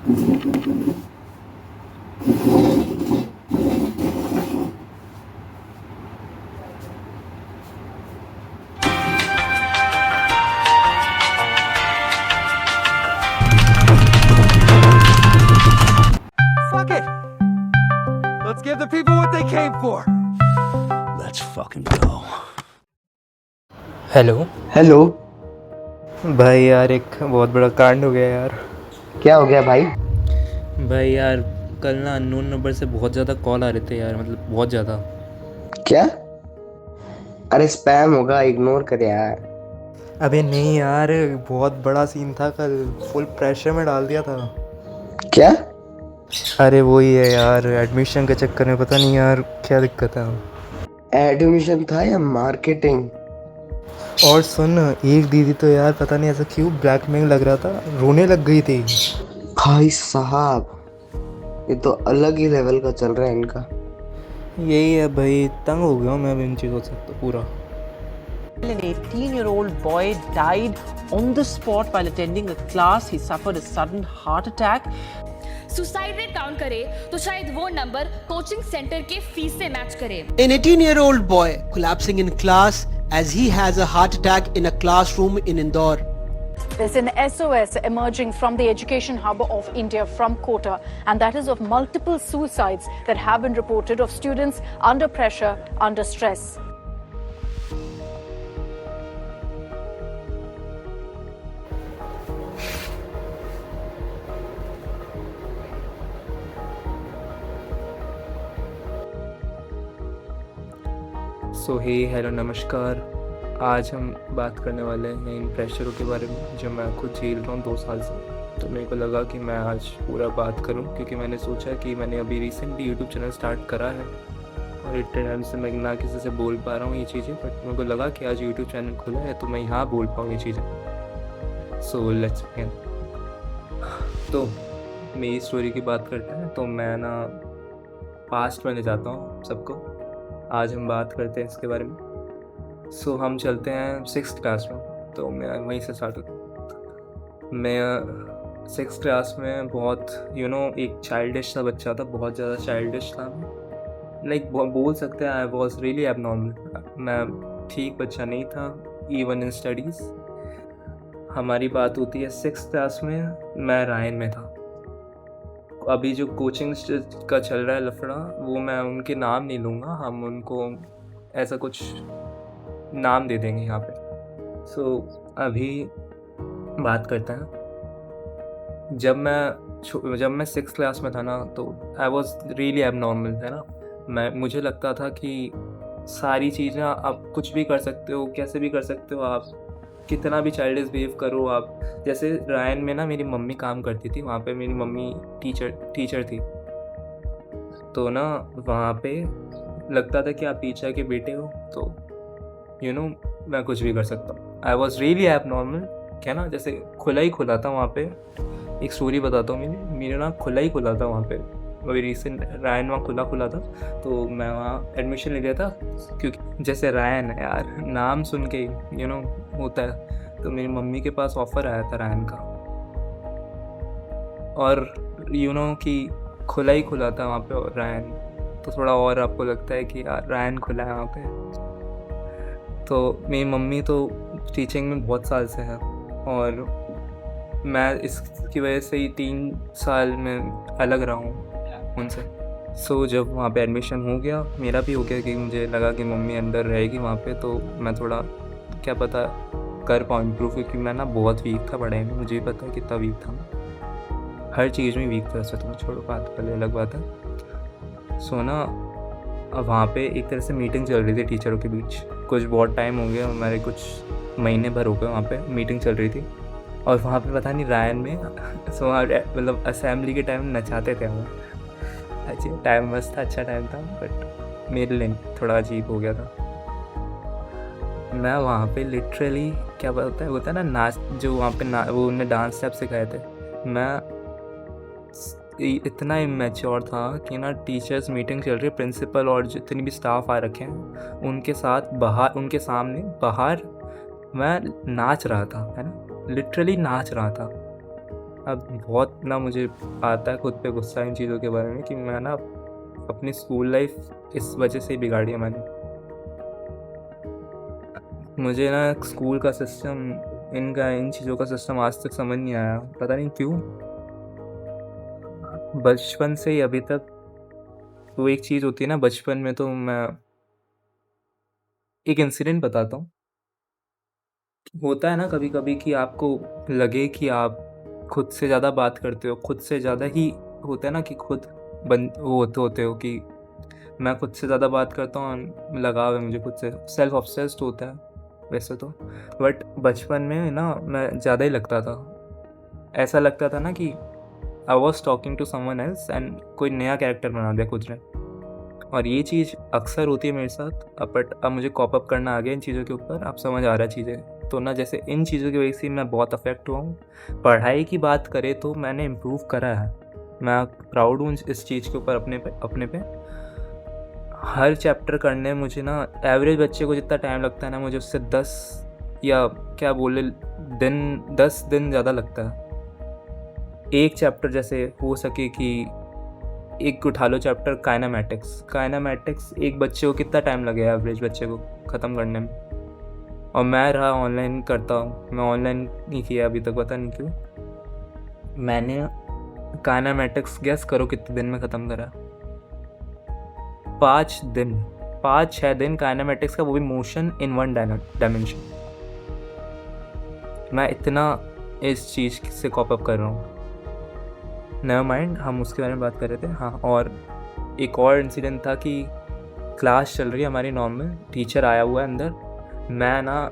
Fuck it! Let's give the people what they came for! Let's fucking go. Hello hello. भाई यार, एक बहुत बड़ा कांड हो गया यार। क्या हो गया भाई? भाई यार, कल ना अननोन नंबर से बहुत ज़्यादा कॉल आ रहे थे यार, मतलब बहुत ज़्यादा। क्या? अरे स्पैम होगा, इग्नोर कर यार। अबे नहीं यार, बहुत बड़ा सीन था कल, फुल प्रेशर में डाल दिया था। क्या? अरे वही है यार, एडमिशन के चक्कर में पता नहीं यार क्या दिक्कत है। एडमिशन था या मार्केटिंग? और सुन, एक दीदी तो यार पता नहीं ऐसा क्यों ब्लैकमेल लग रहा था, रोने लग गई थी। भाई साहब, ये तो अलग ही लेवल का चल रहा है इनका। यही है भाई, तंग हो गया हूँ मैं अब इन चीज़ों से तो पूरा। An 18-year-old boy died on the spot while attending a class. He suffered a sudden heart attack. Suicide rate count करे तो शायद वो नंबर कोचिंग सेंटर के फीस से मैच करे। An 18-year-old boy collapsing in class as he has a heart attack in a classroom in Indore. There's an SOS emerging from the education hub of India from Kota, and that is of multiple suicides that have been reported of students under pressure, under stress. So hey hello नमस्कार। आज हम बात करने वाले हैं इन प्रेशरों के बारे में जो मैं खुद झेल रहा हूँ 2 साल से। तो मेरे को लगा कि मैं आज पूरा बात करूँ, क्योंकि मैंने सोचा कि मैंने अभी रिसेंटली यूट्यूब चैनल स्टार्ट करा है और इतने टाइम से मैं ना किसी से बोल पा रहा हूँ ये चीज़ें, बट मेरे को लगा कि आज यूट्यूब चैनल खुला है तो मैं यहाँ बोल पाऊँ ये चीज़ें। So let's begin. तो मेरी स्टोरी की बात करते हैं। तो मैं ना पास्ट में ले जाता हूँ सबको। आज हम बात करते हैं इसके बारे में। सो हम चलते हैं 6th क्लास में, तो मैं वहीं से स्टार्ट होता हूँ। मैं 6th क्लास में बहुत एक चाइल्डिश सा बच्चा था, बहुत ज़्यादा चाइल्डिश था। लाइक बोल सकते हैं आई वॉज रियली एबनॉर्मल। मैं ठीक बच्चा नहीं था इवन इन स्टडीज़। हमारी बात होती है 6th क्लास में, मैं रायन में था। अभी जो कोचिंग का चल रहा है लफड़ा, वो मैं उनके नाम नहीं लूँगा, हम उनको ऐसा कुछ नाम दे देंगे यहाँ पे। सो अभी बात करते हैं। जब मैं 6th क्लास में था ना, तो आई वॉज रियली एबनॉर्मल, है ना। मुझे लगता था कि सारी चीज़ें आप कुछ भी कर सकते हो, कैसे भी कर सकते हो, आप कितना भी चाइल्डिश बिहेव करो आप। जैसे रायन में ना मेरी मम्मी काम करती थी, वहाँ पे मेरी मम्मी टीचर थी। तो ना वहाँ पे लगता था कि आप टीचर के बेटे हो तो मैं कुछ भी कर सकता हूँ। आई वॉज रियली एबनॉर्मल, क्या ना, जैसे खुला ही खुला था वहाँ पे। एक स्टोरी बताता हूँ, मेरे ना खुला ही खुला था वहाँ पे। अभी रिसेंट रायन वहाँ खुला था, तो मैं वहाँ एडमिशन ले लिया था। क्योंकि जैसे रायन है यार, नाम सुन के होता है। तो मेरी मम्मी के पास ऑफ़र आया था रायन का, और कि खुला ही खुला था वहाँ पे और रायन, तो थोड़ा और आपको लगता है कि यार रायन खुला है वहाँ पे। तो मेरी मम्मी तो टीचिंग में बहुत साल से है, और मैं इसकी वजह से ही 3 साल में अलग रहा हूँ उनसे। सो जब वहाँ पे एडमिशन हो गया, मेरा भी हो गया, कि मुझे लगा कि मम्मी अंदर रहेगी वहाँ पे, तो मैं थोड़ा क्या पता कर पाऊँ इम्प्रूव, क्योंकि मैं ना बहुत वीक था पढ़ाई में। मुझे भी पता है कितना वीक था मैं, हर चीज़ में वीक था। वैसे तो मैं छोड़ो, बात पहले अलग बात है। सो ना अब वहाँ पे एक तरह से मीटिंग चल रही थी टीचरों के बीच। कुछ बहुत टाइम हो गया, हमारे कुछ महीने भर हो गए वहाँ पे मीटिंग चल रही थी। और वहाँ पे पता नहीं रायन में मतलब असेंबली के टाइम नचाते थे हम। अच्छा टाइम मस्त था, अच्छा टाइम था, बट मेरे लिए थोड़ा अजीब हो गया था। मैं वहाँ पे लिटरली क्या होता है ना, नाच, जो वहाँ पे वो उन्हें डांस स्टेप सिखाए थे। मैं इतना इमेच्योर था कि ना टीचर्स मीटिंग चल रही है, प्रिंसिपल और जितने भी स्टाफ आ रखे हैं उनके साथ बाहर, उनके सामने बाहर मैं नाच रहा था, है ना, लिटरली नाच रहा था। अब बहुत ना मुझे आता है खुद पे गुस्सा इन चीज़ों के बारे में कि मैं ना अपनी स्कूल लाइफ इस वजह से ही बिगाड़ी है मैंने। मुझे ना स्कूल का सिस्टम, इन चीज़ों का सिस्टम आज तक समझ नहीं आया, पता नहीं क्यों। बचपन से ही अभी तक वो एक चीज़ होती है ना बचपन में, तो मैं एक इंसिडेंट बताता हूँ। होता है ना कभी कभी कि आपको लगे कि आप खुद से ज़्यादा बात करते हो, खुद से ज़्यादा ही होता है ना कि खुद वो होते हो कि मैं खुद से ज़्यादा बात करता हूँ, लगाव है मुझे खुद से, सेल्फ ऑब्सेस्ड होता है वैसे तो। बट बचपन में ना मैं ज़्यादा ही लगता था, ऐसा लगता था ना कि I was talking to someone else and कोई नया कैरेक्टर बना दिया खुद ने। और ये चीज़ अक्सर होती है मेरे साथ, बट अब मुझे कॉप अप करना आ गया इन चीज़ों के ऊपर, अब समझ आ रहा है चीज़ें। तो ना जैसे इन चीज़ों की वजह से मैं बहुत अफेक्ट हुआ हूँ। पढ़ाई की बात करें तो मैंने इम्प्रूव करा है, मैं प्राउड हूँ इस चीज़ के ऊपर अपने पे। हर चैप्टर करने में मुझे ना एवरेज बच्चे को जितना टाइम लगता है ना, मुझे उससे 10 या क्या बोले 10 दिन ज़्यादा लगता है। एक चैप्टर जैसे हो सके कि एक उठा लो चैप्टर काइनामेटिक्स, एक बच्चे को कितना टाइम लगेगा एवरेज बच्चे को ख़त्म करने में। और मैं रहा ऑनलाइन करता हूँ, मैं ऑनलाइन नहीं किया अभी तक, पता नहीं क्यों। मैंने काइनामेटिक्स गेस करो कितने दिन में ख़त्म करा? 5-6 दिन काइनामेटिक्स का, वो भी मोशन इन 1 डायमेंशन। मैं इतना इस चीज़ से कॉप अप कर रहा हूँ। नेवर माइंड, हम उसके बारे में बात कर रहे थे। हाँ, और एक और इंसिडेंट था कि क्लास चल रही है हमारी नॉर्मल, टीचर आया हुआ है अंदर, मैं ना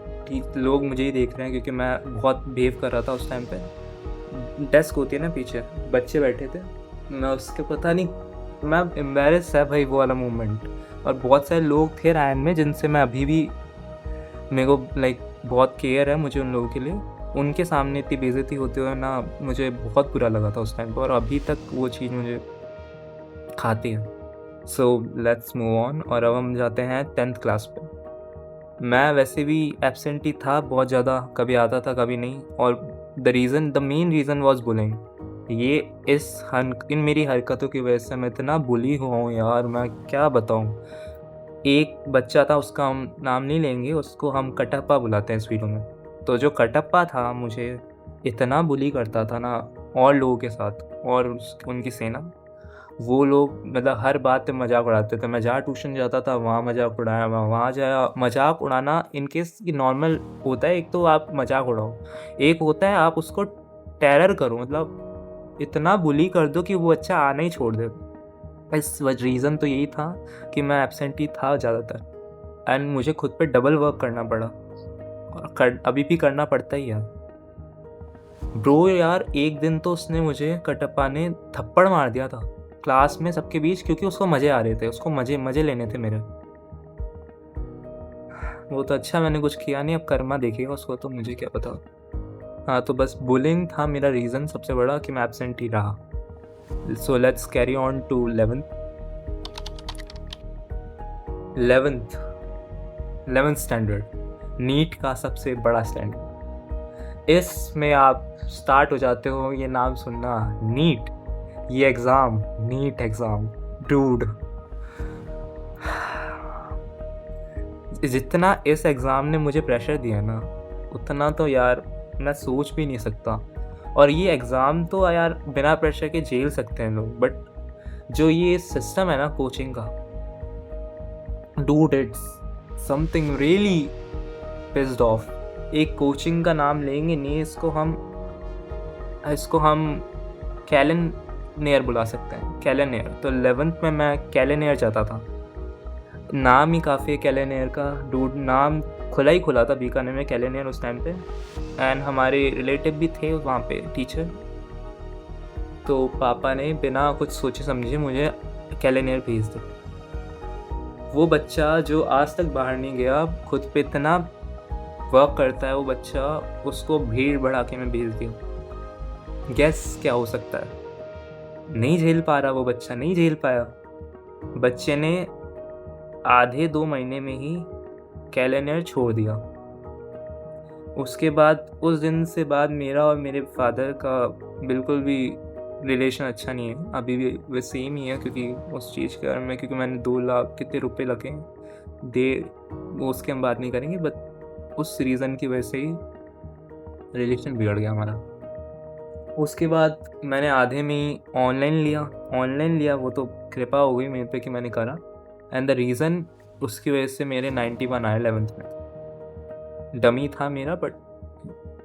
लोग मुझे ही देख रहे हैं क्योंकि मैं बहुत बिहेव कर रहा था उस टाइम पे। डेस्क होती है ना पीछे, बच्चे बैठे थे, मैं उसके पता नहीं, मैं एम्बेरस है भाई वो वाला मोमेंट। और बहुत सारे लोग थे रायन में जिनसे मैं अभी भी, मेरे को लाइक बहुत केयर है मुझे उन लोगों के लिए। उनके सामने इतनी बेइज्जती होते हुए ना मुझे बहुत बुरा लगा था उस टाइम पर, और अभी तक वो चीज़ मुझे खाती है। सो लेट्स मूव ऑन, और अब हम जाते हैं 10th क्लास पे। मैं वैसे भी एब्सेंट ही था बहुत ज़्यादा, कभी आता था कभी नहीं, और the main reason was bullying. ये इन मेरी हरकतों की वजह से मैं इतना बुली हुआ हूँ यार, मैं क्या बताऊँ। एक बच्चा था, उसका हम नाम नहीं लेंगे, उसको हम कटप्पा बुलाते हैं इस वीडियो में। तो जो कटप्पा था मुझे इतना बुली करता था ना और लोगों के साथ, और उनकी सेना, वो लोग मतलब हर बात पे मजाक उड़ाते थे। मैं जहाँ ट्यूशन जाता था वहाँ मजाक उड़ाया, वहाँ जाया मजाक उड़ाना। इनकेस ये नॉर्मल होता है, एक तो आप मजाक उड़ाओ, एक होता है आप उसको टेरर करो, मतलब इतना बुली कर दो कि वो बच्चा आना ही छोड़ दे। इस रीज़न तो यही था कि मैं एब्सेंट ही था ज़्यादातर, एंड मुझे खुद पे डबल वर्क करना पड़ा, और अभी भी करना पड़ता ही है ब्रो। यार एक दिन तो उसने मुझे, कटप्पा ने थप्पड़ मार दिया था क्लास में सबके बीच, क्योंकि उसको मज़े आ रहे थे, उसको मज़े लेने थे मेरे। वो तो अच्छा, मैंने कुछ किया नहीं, अब कर्मा देखेगा उसको, तो मुझे क्या पता। हाँ, तो बस बुलिंग था मेरा रीज़न सबसे बड़ा कि मैं एब्सेंट ही रहा। So let's carry on to 11th standard, NEET का सबसे बड़ा स्टैंडर्ड। इसमें आप स्टार्ट हो जाते हो, ये नाम सुनना, नीट, ये एग्ज़ाम, नीट एग्ज़ाम डूड। जितना इस एग्ज़ाम ने मुझे प्रेशर दिया ना, उतना तो यार मैं सोच भी नहीं सकता। और ये एग्ज़ाम तो यार बिना प्रेशर के झेल सकते हैं लोग, बट जो ये सिस्टम है ना कोचिंग का, dude, it's something really pissed off. एक कोचिंग का नाम लेंगे नहीं, इसको हम कैलेनियर बुला सकते हैं, कैलेनियर। तो 11th में मैं कैलेनियर जाता था, नाम ही काफ़ी है कैलेनियर का डूड। नाम खुला था बीकानेर में कैलेनियर उस टाइम पे, एंड हमारे रिलेटिव भी थे वहाँ पे टीचर। तो पापा ने बिना कुछ सोचे समझे मुझे कैलेनियर भेज दिया। वो बच्चा जो आज तक बाहर नहीं गया, खुद पे इतना वर्क करता है वो बच्चा, उसको भीड़ बढ़ा के मैं भेज दिया। गैस क्या हो सकता है? नहीं झेल पा रहा वो बच्चा, नहीं झेल पाया। बच्चे ने आधे 2 महीने में ही कैलेनियर छोड़ दिया। उसके बाद उस दिन से बाद मेरा और मेरे फादर का बिल्कुल भी रिलेशन अच्छा नहीं है, अभी भी वो सेम ही है, क्योंकि उस चीज़ के बारे में, क्योंकि मैंने 2 लाख कितने रुपए लगे दे, वो उसकी हम बात नहीं करेंगे, बट उस रीज़न की वजह से ही रिलेशन बिगड़ गया हमारा। उसके बाद मैंने आधे में ही ऑनलाइन लिया, वो तो कृपा हो गई मेरे पे कि मैंने करा, एंड द रीज़न उसकी वजह से मेरे 91 आए 11th में। डमी था मेरा, बट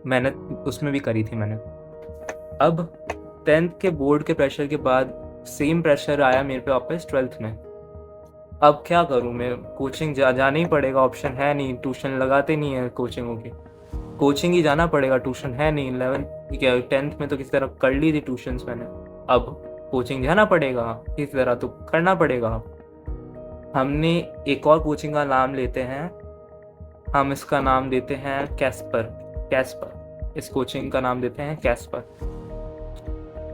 मेहनत उसमें भी करी थी मैंने। अब 10th के बोर्ड के प्रेशर के बाद सेम प्रेशर आया मेरे पे वापस 12th में। अब क्या करूँ मैं, कोचिंग जाना ही पड़ेगा, ऑप्शन है नहीं, ट्यूशन लगाते नहीं है कोचिंगों की, कोचिंग ही जाना पड़ेगा, ट्यूशन है नहीं। 10th में तो किसी तरह कर ली थी ट्यूशन्स मैंने, अब कोचिंग जाना पड़ेगा, किसी तरह तो करना पड़ेगा। हमने एक और कोचिंग का नाम लेते हैं, हम इसका नाम देते हैं कैस्पर, इस कोचिंग का नाम देते हैं कैस्पर।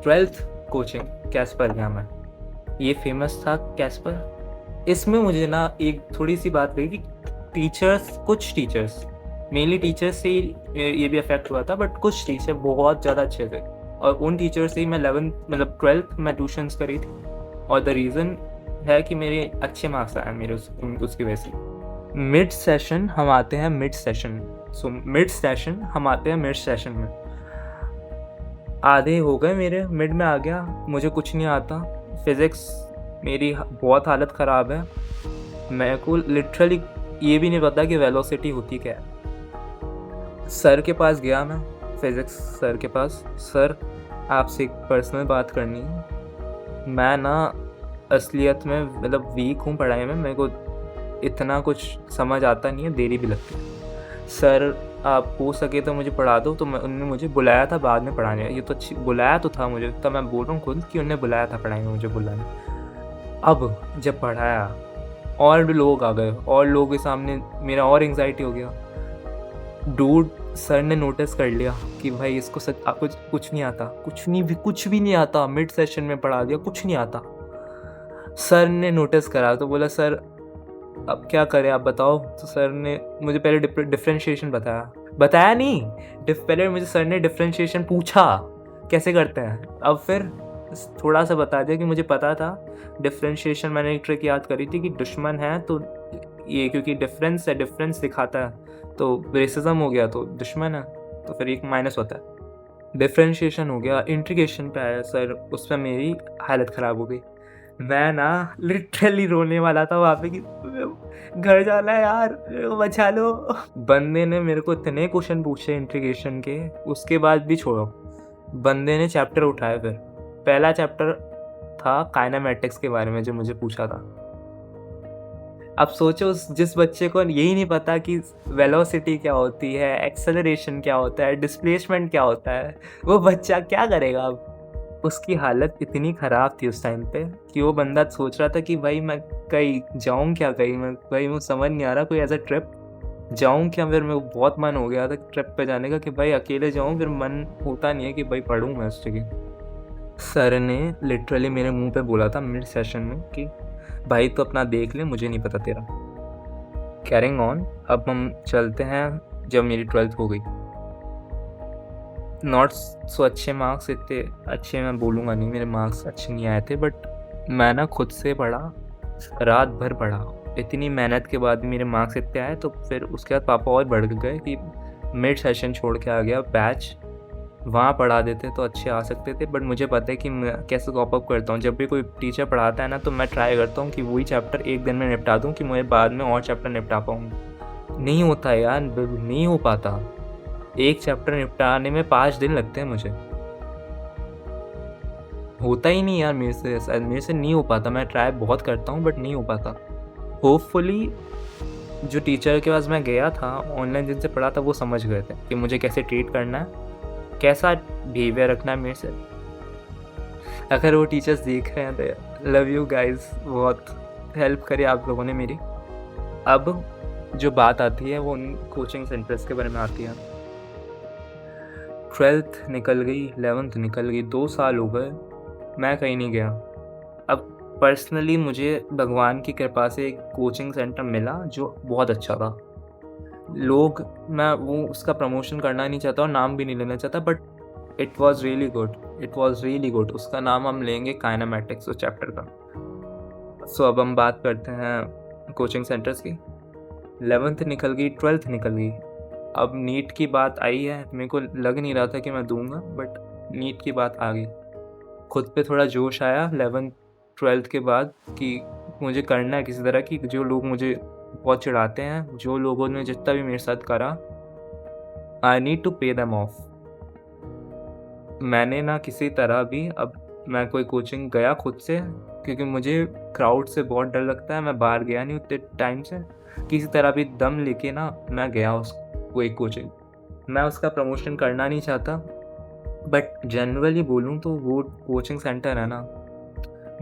12th कोचिंग कैस्पर गया मैं, ये फेमस था कैस्पर। इसमें मुझे ना एक थोड़ी सी बात रही कि कुछ टीचर्स मेनली टीचर्स से ये भी अफेक्ट हुआ था, बट कुछ टीचर बहुत ज़्यादा अच्छे थे, और उन टीचर से ही मैं 12th में ट्यूशन्स करी थी, और द रीज़न है कि मेरे अच्छे मार्क्स आए मेरे उसकी वजह से। मिड सेशन हम आते हैं मिड सेशन में, आधे हो गए मेरे, मिड में आ गया, मुझे कुछ नहीं आता, फिज़िक्स मेरी बहुत हालत ख़राब है, मेरे को लिटरली ये भी नहीं पता कि वेलोसिटी होती क्या है। सर के पास गया मैं, फिज़िक्स सर के पास, सर आपसे एक पर्सनल बात करनी है, मैं ना असलियत में मतलब वीक हूँ पढ़ाई में, मेरे को इतना कुछ समझ आता नहीं है, देरी भी लगती है, सर आप हो सके तो मुझे पढ़ा दो। तो उन्होंने मुझे बुलाया था बाद में पढ़ाने, ये तो बुलाया तो था मुझे, तब मैं बोल रहा हूँ खुद कि उन्होंने बुलाया था पढ़ाई में मुझे बुलाने। अब जब पढ़ाया और भी लोग आ गए, और लोगों के सामने मेरा और एंग्जाइटी हो गया। डूड सर ने नोटिस कर लिया कि भाई इसको कुछ नहीं आता, कुछ भी नहीं आता, मिड सेशन में पढ़ा दिया, कुछ नहीं आता। सर ने नोटिस करा तो बोला सर अब क्या करें आप बताओ। तो सर ने मुझे पहले डिफरेंशिएशन बताया नहीं, पहले मुझे सर ने डिफरेंशिएशन पूछा कैसे करते हैं, अब फिर थोड़ा सा बता दिया कि मुझे पता था डिफरेंशिएशन। मैंने एक ट्रिक याद करी थी कि दुश्मन है तो ये, क्योंकि डिफरेंस दिखाता है, तो रेसिज्म हो गया तो दुश्मन है, तो फिर एक माइनस होता है। डिफरेंशिएशन हो गया, इंटीग्रेशन पे आया सर, उस पर मेरी हालत ख़राब हो गई। मैं ना लिटरली रोने वाला था वहाँ पे कि घर जाना है यार, बचा लो। बंदे ने मेरे को इतने क्वेश्चन पूछे इंटीग्रेशन के, उसके बाद भी छोड़ो, बंदे ने चैप्टर उठाया। फिर पहला चैप्टर था काइनेमेटिक्स के बारे में जो मुझे पूछा था। अब सोचो जिस बच्चे को यही नहीं पता कि वेलोसिटी क्या होती है, एक्सेलरेशन क्या होता है, डिस्प्लेसमेंट क्या होता है, वो बच्चा क्या करेगा। अब उसकी हालत इतनी ख़राब थी उस टाइम पे कि वो बंदा सोच रहा था कि भाई मैं कहीं जाऊँ क्या, भाई मुझे समझ नहीं आ रहा, कोई ऐसा ट्रिप जाऊँ क्या। फिर मेरे को बहुत मन हो गया था ट्रिप पे जाने का कि भाई अकेले जाऊँ, फिर मन होता नहीं है कि भाई पढ़ूँ मैं उस जगह। सर ने लिटरली मेरे मुंह पे बोला था मिड सेशन में कि भाई तो अपना देख ले, मुझे नहीं पता तेरा। कैरिंग ऑन, अब हम चलते हैं जब मेरी 12th हो गई। नॉट सो अच्छे मार्क्स, इतने अच्छे मैं बोलूँगा नहीं, मेरे मार्क्स अच्छे नहीं आए थे, बट मैं ना खुद से पढ़ा, रात भर पढ़ा। इतनी मेहनत के बाद भी मेरे मार्क्स इतने आए, तो फिर उसके बाद पापा और बढ़ गए कि मिड सेशन छोड़ के आ गया बैच, वहाँ पढ़ा देते तो अच्छे आ सकते थे। बट मुझे पता है कि मैं कैसे कॉप अप करता हूँ। जब भी कोई टीचर पढ़ाता है ना, तो मैं ट्राई करता हूँ कि वही चैप्टर एक दिन में निपटा दूँ कि मुझे बाद में और चैप्टर निपटा पाऊँ। नहीं होता यार, नहीं हो पाता। एक चैप्टर निपटाने में 5 दिन लगते हैं मुझे, होता ही नहीं यार मेरे से नहीं हो पाता। मैं ट्राई बहुत करता हूँ बट नहीं हो पाता। होपफुली जो टीचर के पास मैं गया था ऑनलाइन जिनसे पढ़ा था वो समझ गए थे कि मुझे कैसे ट्रीट करना है, कैसा बिहेवियर रखना है मेरे से। अगर वो टीचर्स देख रहे हैं तो लव यू गाइस, बहुत हेल्प करी आप लोगों ने मेरी। अब जो बात आती है वो उन कोचिंग सेंटर्स के बारे में आती है। 12th निकल गई, 11th निकल गई, 2 साल हो गए, मैं कहीं नहीं गया। अब पर्सनली मुझे भगवान की कृपा से एक कोचिंग सेंटर मिला जो बहुत अच्छा था। लोग, मैं वो उसका प्रमोशन करना नहीं चाहता और नाम भी नहीं लेना चाहता, but it was really good, it was really good. उसका नाम हम लेंगे काइनेमैटिक्स, उस चैप्टर का। सो अब हम बात करते हैं कोचिंग सेंटर्स की। 11th निकल गई, 12th निकल गई, अब नीट की बात आई है। मेरे को लग नहीं रहा था कि मैं दूंगा, बट नीट की बात आ गई। खुद पे थोड़ा जोश आया 11th 12th के बाद कि मुझे करना है किसी तरह की। जो लोग मुझे बहुत चिढ़ाते हैं, जो लोगों ने जितना भी मेरे साथ करा, I need to pay them off. मैंने ना किसी तरह भी, अब मैं कोई कोचिंग गया खुद से, क्योंकि मुझे क्राउड से बहुत डर लगता है। मैं बाहर गया नहीं उतने टाइम से, किसी तरह भी दम लेके ना मैं गया उस कोई कोचिंग। मैं उसका प्रमोशन करना नहीं चाहता, बट जनरली बोलूँ तो वो कोचिंग सेंटर है ना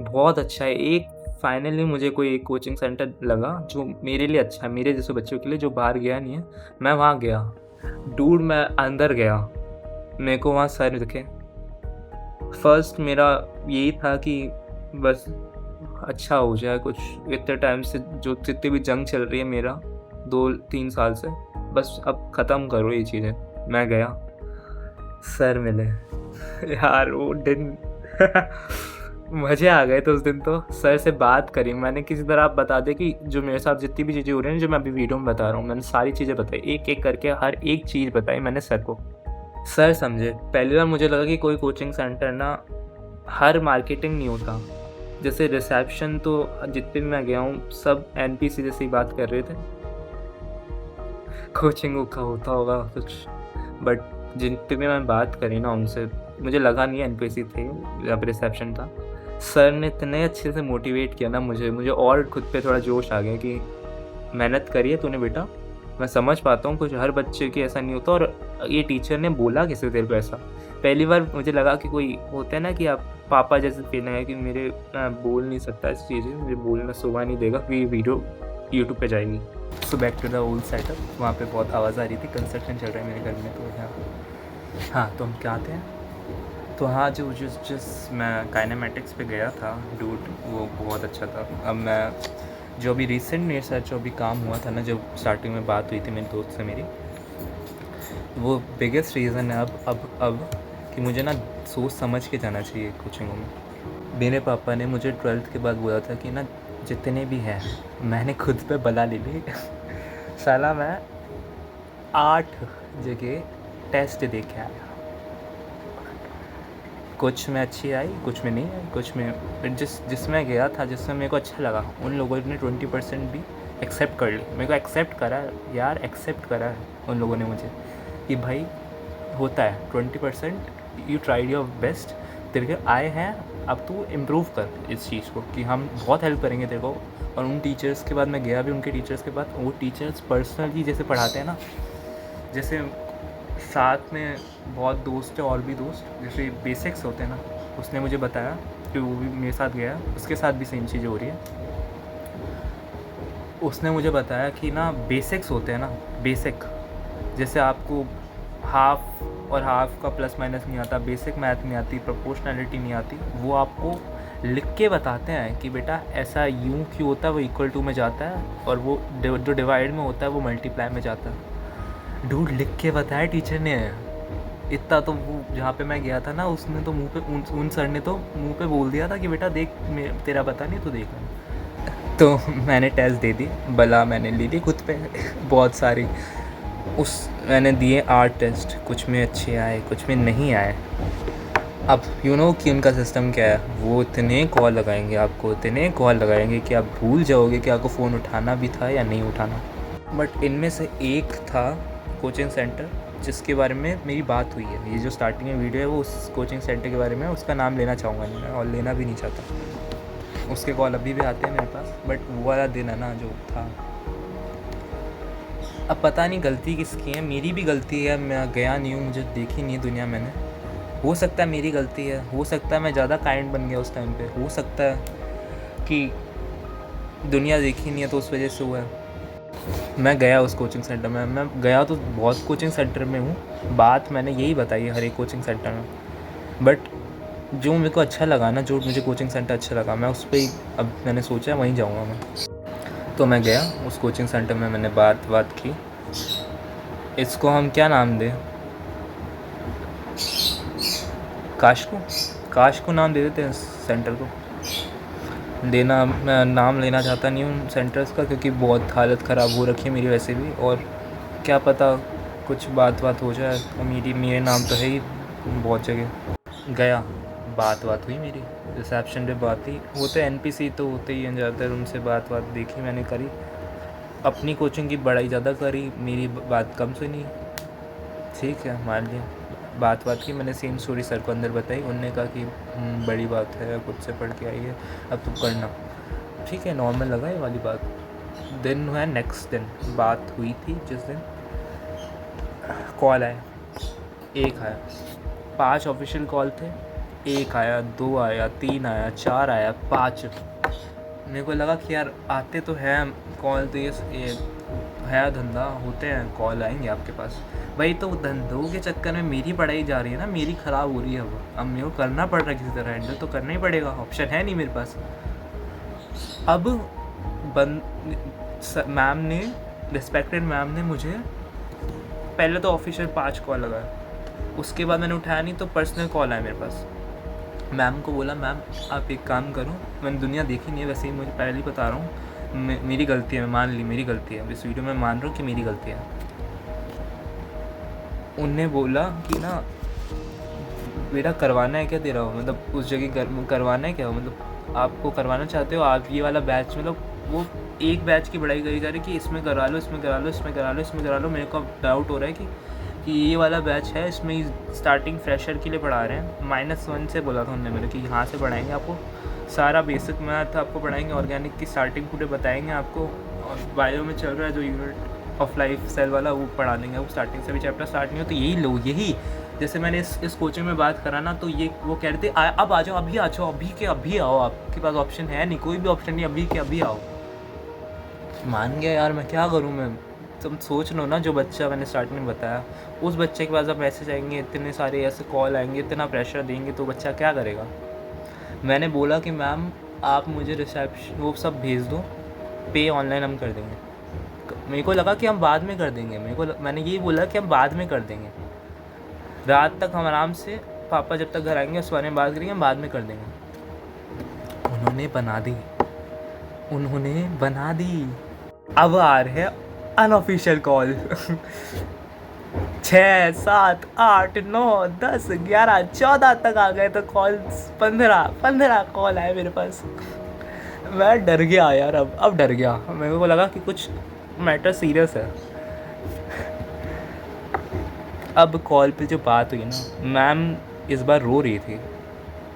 बहुत अच्छा है। एक फाइनली मुझे कोई एक कोचिंग सेंटर लगा जो मेरे लिए अच्छा है, मेरे जैसे बच्चों के लिए जो बाहर गया नहीं है। मैं वहाँ गया, डूड मैं अंदर गया, मेरे को वहाँ सर दिखे। फर्स्ट मेरा यही था कि बस अच्छा हो जाए कुछ। इतने टाइम से जो जितनी भी जंग चल रही है मेरा 2-3 साल से, बस अब ख़त्म करो ये चीज़ें। मैं गया, सर मिले यार, वो दिन मज़े आ गए। तो उस दिन तो सर से बात करी मैंने, किसी तरह आप बता दे कि जो मेरे साथ जितनी भी चीज़ें हो रही हैं, जो मैं अभी वीडियो में बता रहा हूँ, मैंने सारी चीज़ें बताई, एक एक करके हर एक चीज़ बताई मैंने सर को। सर समझे। पहली बार मुझे लगा कि कोई कोचिंग सेंटर ना हर मार्केटिंग नहीं होता। जैसे रिसेप्शन तो जितने भी मैं गया हूँ सब NPC जैसे ही बात कर रहे थे, कोचिंग का होता होगा कुछ, बट जितने भी मैं बात करी ना उनसे मुझे लगा नहीं NPC थे जब रिसेप्शन था। सर ने इतने अच्छे से मोटिवेट किया ना मुझे और खुद पे थोड़ा जोश आ गया कि मेहनत करिए तूने बेटा। मैं समझ पाता हूँ कुछ हर बच्चे की ऐसा नहीं होता, और ये टीचर ने बोला किसी तेरे को ऐसा। पहली बार मुझे लगा कि कोई होता है ना कि आप पापा जैसे फीलिंग है कि मैं बोल नहीं सकता इस चीज़ें, मुझे बोलना सुबह नहीं देगा कि वीडियो यूट्यूब पे जाएगी। So back to the old setup. वहाँ पे बहुत आवाज़ आ रही थी, कंस्ट्रक्शन चल रहा है मेरे घर में। तो हाँ, तो हम क्या आते हैं तो हाँ, जिस मैं काइनेमैटिक्स पे गया था डूड, वो बहुत अच्छा था। अब मैं जो अभी रिसेंट मेरे साथ जो अभी काम हुआ था ना, जब स्टार्टिंग में बात हुई थी मेरे दोस्त से मेरी, वो बिगेस्ट रीज़न है अब कि मुझे ना सोच समझ के जाना चाहिए कोचिंगों में। मेरे पापा ने मुझे 12th के बाद बोला था कि ना जितने भी हैं, मैंने खुद पे बला ले ली साला मैं 8 जगह टेस्ट दे के आया, कुछ में अच्छी आई, कुछ में नहीं आई, कुछ में जिसमें गया था, जिसमें मेरे को अच्छा लगा, उन लोगों ने 20% भी एक्सेप्ट कर ली। मेरे को एक्सेप्ट करा यार, एक्सेप्ट करा है उन लोगों ने मुझे कि भाई होता है 20%, यू ट्राइड योर बेस्ट, तेरे को आए हैं, अब तू इम्प्रूव कर इस चीज़ को कि हम बहुत हेल्प करेंगे तेरे को। और उन टीचर्स के बाद मैं गया भी, उनके टीचर्स के बाद, वो टीचर्स पर्सनली जैसे पढ़ाते हैं ना, जैसे साथ में बहुत दोस्त है और भी दोस्त, जैसे बेसिक्स होते हैं ना, उसने मुझे बताया कि वो भी मेरे साथ गया, उसके साथ भी सेम चीज़ें हो रही है। उसने मुझे बताया कि ना बेसिक्स होते हैं ना, बेसिक जैसे आपको हाफ और हाफ का प्लस माइनस नहीं आता, बेसिक मैथ नहीं आती, प्रोपोर्शनैलिटी नहीं आती, वो आपको लिख के बताते हैं कि बेटा ऐसा यूँ क्यों होता है, वो इक्वल टू में जाता है, और वो जो डिवाइड में होता है वो मल्टीप्लाई में जाता है। डूड लिख के बताया टीचर ने इतना। तो वो जहाँ पे मैं गया था ना, उसने तो मुंह पे उन सर ने तो मुंह पे बोल दिया था कि बेटा देख, तेरा पता नहीं तो देख। तो मैंने टेस्ट दे दी, बला मैंने ले ली खुद पे बहुत सारी। मैंने दिए 8 टेस्ट, कुछ में अच्छे आए, कुछ में नहीं आए। अब यू नो कि उनका सिस्टम क्या है, वो इतने कॉल लगाएंगे आपको, इतने कॉल लगाएंगे कि आप भूल जाओगे कि आपको फ़ोन उठाना भी था या नहीं उठाना। बट इनमें से एक था कोचिंग सेंटर जिसके बारे में मेरी बात हुई है। ये जो स्टार्टिंग में वीडियो है वो उस कोचिंग सेंटर के बारे में, उसका नाम लेना चाहूँगा नहीं मैं, और लेना भी नहीं चाहता। उसके कॉल अभी भी आते हैं मेरे पास, बट वो वाला दिन है ना जो था, अब पता नहीं गलती किसकी है। मेरी भी गलती है, मैं गया नहीं हूँ, मुझे देखी नहीं दुनिया मैंने। हो सकता है मेरी गलती है, हो सकता है मैं ज़्यादा काइंड बन गया उस टाइम पे, हो सकता है कि दुनिया देखी नहीं है तो उस वजह से हुआ है। मैं गया उस कोचिंग सेंटर में, मैं गया तो बहुत कोचिंग सेंटर में हूँ, बात मैंने यही बताई है हर एक कोचिंग सेंटर में, बट जो मेरे को अच्छा लगा ना, जो मुझे कोचिंग सेंटर अच्छा लगा, मैं उस पर ही अब मैंने सोचा वहीं जाऊँगा मैं। तो मैं गया उस कोचिंग सेंटर में, मैंने बात की, इसको हम क्या नाम दें? काश को नाम दे देते हैं सेंटर को। देना मैं नाम लेना चाहता नहीं हूँ सेंटर्स का, क्योंकि बहुत हालत ख़राब हो रखी है मेरी वैसे भी, और क्या पता कुछ बात हो जाए। मेरे नाम तो है ही बहुत जगह। गया, बात हुई मेरी रिसेप्शन पे, बात ही होते NPC तो होते ही हैं ज़्यादातर, उनसे बात देखी मैंने करी। अपनी कोचिंग की बड़ाई ज़्यादा करी, मेरी बात कम सुनी। ठीक है, मान लिया। बात की मैंने सेम स्टोरी सर को अंदर बताई। उनने कहा कि बड़ी बात है, खुद से पढ़ के आई है, अब तुम करना। ठीक है, नॉर्मल लगा ये वाली बात। दिन हुआ नेक्स्ट दिन, बात हुई थी जिस दिन, कॉल आया, एक आया। 5 ऑफिशियल कॉल थे, एक आया, 2 आया, 3 आया, 4 आया, 5। मेरे को लगा कि यार आते तो हैं कॉल, तो ये है धंधा, होते हैं कॉल आएंगे आपके पास भाई। तो धंधों के चक्कर में मेरी पढ़ाई जा रही है ना, मेरी ख़राब हो रही है। अब मेरे को करना पड़ रहा है किसी तरह, हैंडल तो करना ही पड़ेगा, ऑप्शन है नहीं मेरे पास। अब मैम ने, रिस्पेक्टेड मैम ने मुझे पहले तो ऑफिशियल 5 कॉल लगाया, उसके बाद मैंने उठाया नहीं, तो पर्सनल कॉल आया मेरे पास। मैम को बोला, मैम आप एक काम करो, मैंने दुनिया देखी नहीं है वैसे ही, मुझे पहले ही बता रहा हूँ, मेरी गलती है, मैं मान ली मेरी गलती है, इस वीडियो में मान रहा हूँ कि मेरी गलती है। उनने बोला कि ना बेटा करवाना है क्या तेरा, मतलब उस जगह करवाना है क्या, मतलब आपको करवाना चाहते हो आप ये वाला बैच, मतलब वो एक बैच की बढ़ाई करी जा रही है कि इसमें करा लो, इसमें करा लो, इसमें करा लो, इसमें करा लो। मेरे को डाउट हो रहा है कि ये वाला बैच है, इसमें स्टार्टिंग फ्रेशर के लिए पढ़ा रहे हैं। -1 से बोला था उन्होंने मेरे कि यहाँ से पढ़ाएंगे आपको, सारा बेसिक मैथ आपको पढ़ाएंगे, ऑर्गेनिक की स्टार्टिंग पूरे बताएंगे आपको, और बायो में चल रहा है जो यूनिट ऑफ लाइफ सेल वाला वो पढ़ा देंगे, वो स्टार्टिंग से भी चैप्टर स्टार्ट नहीं हो। तो यही लो, यही जैसे मैंने इस कोचिंग में बात करा ना, तो ये वो कह रहे थे अब आ जाओ, अभी आ जाओ, अभी आओ, आपके पास ऑप्शन है नहीं, कोई भी ऑप्शन नहीं, अभी के अभी आओ। मान गया यार, मैं क्या करूँ। मैं तुम सोच लो ना, जो बच्चा मैंने स्टार्टिंग में बताया, उस बच्चे के पास अब मैसेज आएंगे, इतने सारे ऐसे कॉल आएंगे, इतना प्रेशर देंगे, तो बच्चा क्या करेगा। मैंने बोला कि मैम आप मुझे रिसेप्शन वो सब भेज दो, पे ऑनलाइन हम कर देंगे। मेरे को लगा कि हम बाद में कर देंगे, मैंने यही बोला कि हम बाद में कर देंगे, रात तक हम आराम से, पापा जब तक घर आएंगे उस बारे में बात करेंगे, हम बाद में कर देंगे। उन्होंने बना दी। अब आ रहे हैं अनऑफिशियल कॉल 6, 7, 8, 9, 10, 11, 14 तक आ गए, तो कॉल 15 कॉल आए मेरे पास। मैं डर गया यार, अब डर गया। मेरे को लगा कि कुछ मैटर सीरियस है। अब कॉल पे जो बात हुई ना, मैम इस बार रो रही थी।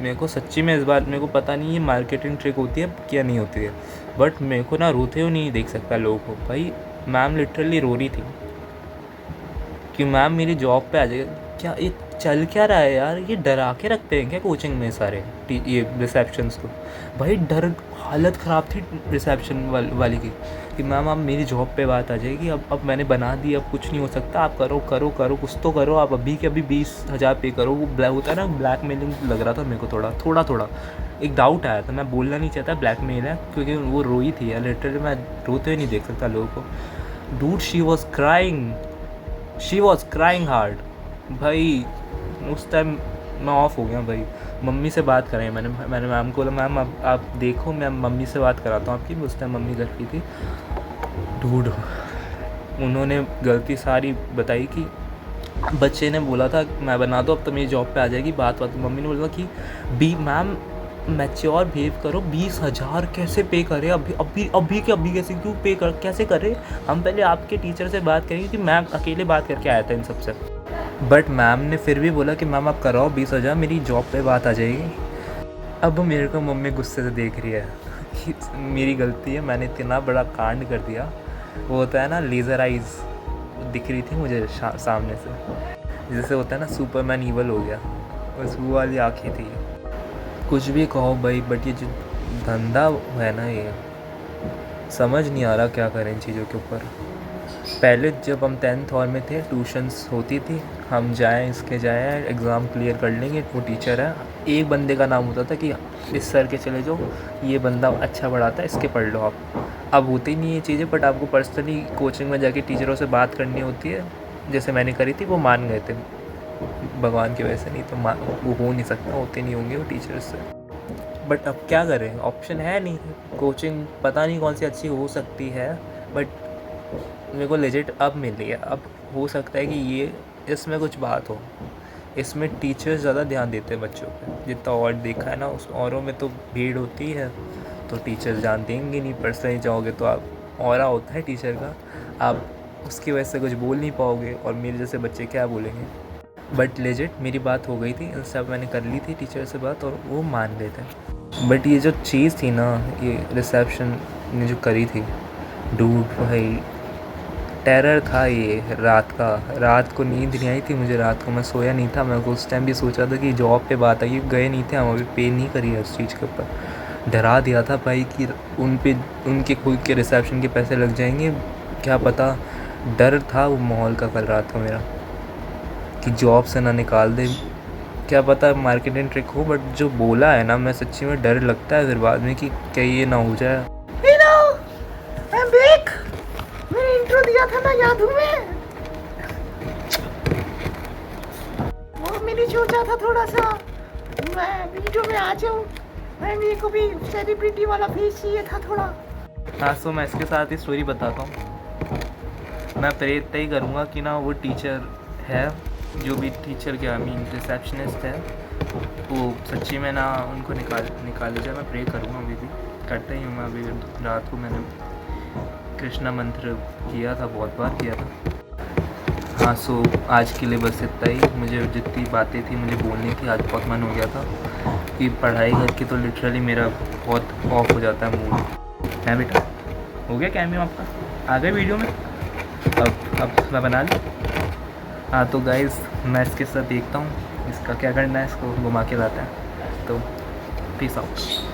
मेरे को सच्ची में इस बार मेरे को पता नहीं ये मार्केटिंग ट्रिक होती है क्या नहीं होती है, बट मेरे को ना रोते हुए नहीं देख सकता लोगों को। भाई मैम लिटरली रो रही थी कि मैम मेरी जॉब पे आ जाएगा। क्या ये चल क्या रहा है यार, ये डरा के रखते हैं क्या कोचिंग में सारे ये रिसेप्शंस को। भाई डर, हालत ख़राब थी रिसेप्शन वाली की कि मैम आप मेरी जॉब पे बात आ जाएगी, अब मैंने बना दी, अब कुछ नहीं हो सकता, आप करो कुछ तो करो, आप अभी के अभी 20,000 पे करो। वो ब्लैक होता है ना, ब्लैकमेलिंग लग रहा था मेरे को, थोड़ा एक डाउट आया था। मैं बोलना नहीं चाहता ब्लैकमेल है, क्योंकि वो रोई थी यार, लिटरली मैं रोते हुए नहीं देख सकता लोगों को। Dude she was crying hard. भाई उस टाइम मैं ऑफ हो गया। भाई मम्मी से बात कराई मैंने मैम को बोला, मैम आप देखो, मैं मम्मी से बात कराता हूँ आपकी। उस टाइम मम्मी घर की थी। डूड उन्होंने गलती सारी बताई कि बच्चे ने बोला था मैं बना दो, अब तो मेरी जॉब पे आ जाएगी। बात मम्मी ने बोला कि मैम मैच्योर बिहेव करो, 20,000 कैसे पे करें अभी कैसे, क्यों पे कैसे करें। हम पहले आपके टीचर से बात करेंगे कि मैं अकेले बात करके आया था इन सबसे। बट मैम ने फिर भी बोला कि मैम आप कराओ 20,000, मेरी जॉब पे बात आ जाएगी। अब मेरे को मम्मी गुस्से से देख रही है कि मेरी गलती है, मैंने इतना बड़ा कांड कर दिया। वो होता है ना लेज़र आइज़, दिख रही थी मुझे सामने से, जैसे होता है ना सुपरमैन ईवल हो गया, बस वो वाली आँखें थी। कुछ भी कहो भाई, बट ये जो धंधा है ना, ये समझ नहीं आ रहा क्या करें इन चीज़ों के ऊपर। पहले जब हम 10th हॉल में थे, ट्यूशन्स होती थी, हम जाएं एग्ज़ाम क्लियर कर लेंगे, वो टीचर है, एक बंदे का नाम होता था कि इस सर के चले जाओ, ये बंदा अच्छा पढ़ाता है, इसके पढ़ लो आप। अब होती नहीं ये चीज़ें, बट आपको पर्सनली कोचिंग में जाके टीचरों से बात करनी होती है, जैसे मैंने करी थी वो मान गए थे, भगवान की वजह से, नहीं तो वो हो नहीं सकता, होते नहीं होंगे वो टीचर्स से। बट अब क्या करें, ऑप्शन है नहीं। कोचिंग पता नहीं कौन सी अच्छी हो सकती है, बट मेरे को लेजिट अब मिली है। अब हो सकता है कि ये इसमें कुछ बात हो, इसमें टीचर्स ज़्यादा ध्यान देते हैं बच्चों पे। जितना और देखा है ना, उस औरों में तो भीड़ होती है तो टीचर्स ध्यान देंगे नहीं। पर्सनली जाओगे तो आप औरा होता है टीचर का, आप उसकी वजह से कुछ बोल नहीं पाओगे और मेरे जैसे बच्चे क्या बोलेंगे। बट लेजिट मेरी बात हो गई थी, इन सब मैंने कर ली थी टीचर से बात और वो मान गए थे। बट ये जो चीज़ थी ना, ये रिसेप्शन ने जो करी थी, डूड भाई टेरर था ये। रात को नींद नहीं आई थी मुझे, रात को मैं सोया नहीं था। मैं उस टाइम भी सोचा था कि जॉब पे बात आई, गए नहीं थे हम, अभी पे नहीं करी है उस चीज़ के ऊपर। डरा दिया था भाई कि उनके खुद के रिसेप्शन के पैसे लग जाएंगे, क्या पता। डर था वो माहौल का कल रात को मेरा कि जॉब से ना निकाल दे, क्या पता मार्केटिंग ट्रिक हो। बट जो बोला है ना, मैं सच्ची में डर लगता है फिर बाद में कि कहीं ये ना हो जाए। मैंने इंट्रो दिया था ना, याद हूँ वो मैंने सोचा था थोड़ा सा मैं वीडियो में आ जाऊँ, मेरे को भी सेलिब्रिटी वाला फेस चाहिए था थोड़ा। हाँ, सो मैं इसके साथ ही स्टोरी बताता हूँ। मैं प्रयत्न ही करूँगा कि ना वो टीचर है, जो भी टीचर के रिसेप्शनिस्ट है, वो सच्ची में ना उनको निकाल जाए। मैं प्रे करूँगा, अभी भी करता ही हूँ। मैं अभी रात को मैंने कृष्णा मंत्र किया था, बहुत बार किया था। हाँ, सो आज के लिए बस इतना ही। मुझे जितनी बातें थी मुझे बोलनी थी, आज बहुत मन हो गया था कि पढ़ाई करके तो लिटरली मेरा बहुत ऑफ हो जाता है मूड। है बेटा, हो गया कैमियो आपका, आ गए वीडियो में। अब मैं बना लूँ। हाँ, तो गाइज़ मैं इसके साथ देखता हूँ इसका क्या करना है, इसको घुमा के लाता है। तो पीस आउट।